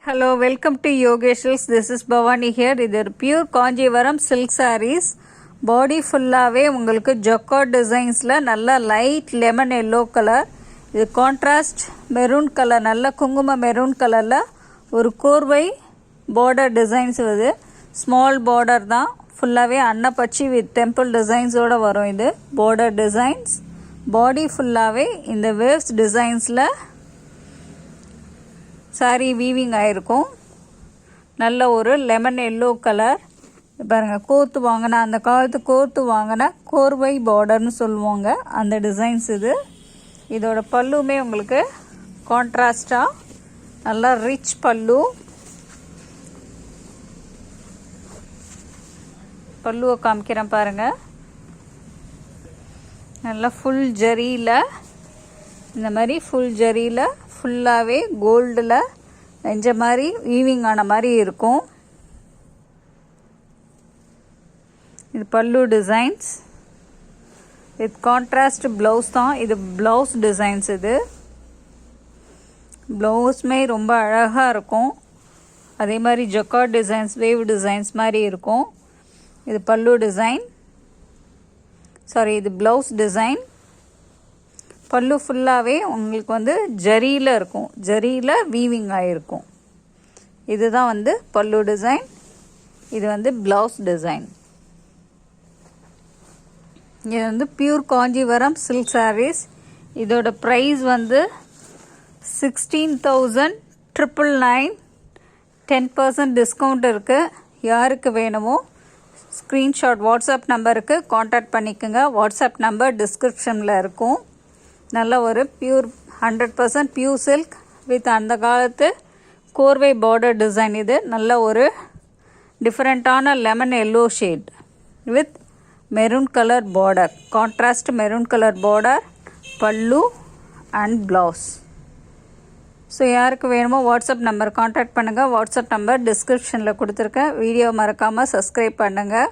Hello, welcome to Yogeshals. This is Bhavani here. இது ஒரு pure Kanchipuram silk sarees. பாடி ஃபுல்லாகவே உங்களுக்கு ஜக்கார்ட் டிசைன்ஸில் நல்ல லைட் லெமன் எல்லோ கலர். இது கான்ட்ராஸ்ட் மெரூன் கலர், நல்ல குங்கும மெரூன் கலரில் ஒரு கோர்வை பார்டர் டிசைன்ஸ் இது. ஸ்மால் பார்டர் தான், ஃபுல்லாகவே அன்னப்பச்சி வித் டெம்பிள் டிசைன்ஸோடு வரும். இது பார்டர் டிசைன்ஸ். பாடி ஃபுல்லாகவே இந்த வேவ்ஸ் டிசைன்ஸில் சாரீ வீவிங் ஆகிருக்கும். நல்ல ஒரு லெமன் எல்லோ கலர் பாருங்கள். கோர்த்து வாங்கினா, அந்த காலத்து கோர்த்து வாங்கினா கோர்வை பார்டர்னு சொல்லுவாங்க, அந்த டிசைன்ஸ் இது. இதோட பல்லுமே உங்களுக்கு கான்ட்ராஸ்டாக நல்லா ரிச் பல்லுவை காமிக்கிறேன் பாருங்கள். நல்லா ஃபுல் ஜரியில், இந்த மாதிரி ஃபுல் ஜரியில் ஃபுல்லாகவே கோல்டில் நெஞ்ச மாதிரி வீவிங் ஆன மாதிரி இருக்கும். இது பல்லு டிசைன்ஸ் வித் கான்ட்ராஸ்ட் ப்ளவுஸ் தான். இது ப்ளவுஸ் டிசைன்ஸ். இது ப்ளவுஸுமே ரொம்ப அழகாக இருக்கும். அதே மாதிரி ஜக்கார்ட் டிசைன்ஸ், வேவ் டிசைன்ஸ் மாதிரி இருக்கும். இது பல்லு டிசைன், இது ப்ளவுஸ் டிசைன். பல்லு ஃபுல்லாகவே உங்களுக்கு வந்து ஜரியில் இருக்கும், ஜரியில் வீவிங் ஆகிருக்கும். இதுதான் வந்து பல்லு டிசைன். இது வந்து ப்ளவுஸ் டிசைன். இது வந்து பியூர் காஞ்சிபுரம் சில்க் சாரீஸ். இதோட ப்ரைஸ் வந்து 16,999. 10% டிஸ்கவுண்ட் இருக்குது. யாருக்கு வேணுமோ ஸ்க்ரீன்ஷாட் வாட்ஸ்அப் நம்பருக்கு காண்டாக்ட் பண்ணிக்கோங்க. வாட்ஸ்அப் நம்பர் டிஸ்கிரிப்ஷனில் இருக்கும். நல்ல ஒரு பியூர் 100% பியூர் சில்க் வித் அந்த காலத்து கோர்வை பார்டர் டிசைன். இது நல்ல ஒரு டிஃப்ரெண்ட்டான lemon yellow shade with maroon colour border, contrast maroon colour border, பல்லு அண்ட் ப்ளவுஸ். ஸோ யாருக்கு வேணுமோ வாட்ஸ்அப் நம்பர் காண்டாக்ட் பண்ணுங்கள். வாட்ஸ்அப் நம்பர் டிஸ்கிரிப்ஷனில் கொடுத்துருக்கேன். வீடியோ மறக்காமல் சப்ஸ்கிரைப் பண்ணுங்கள்,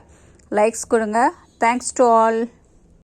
லைக்ஸ் கொடுங்க. Thanks to all.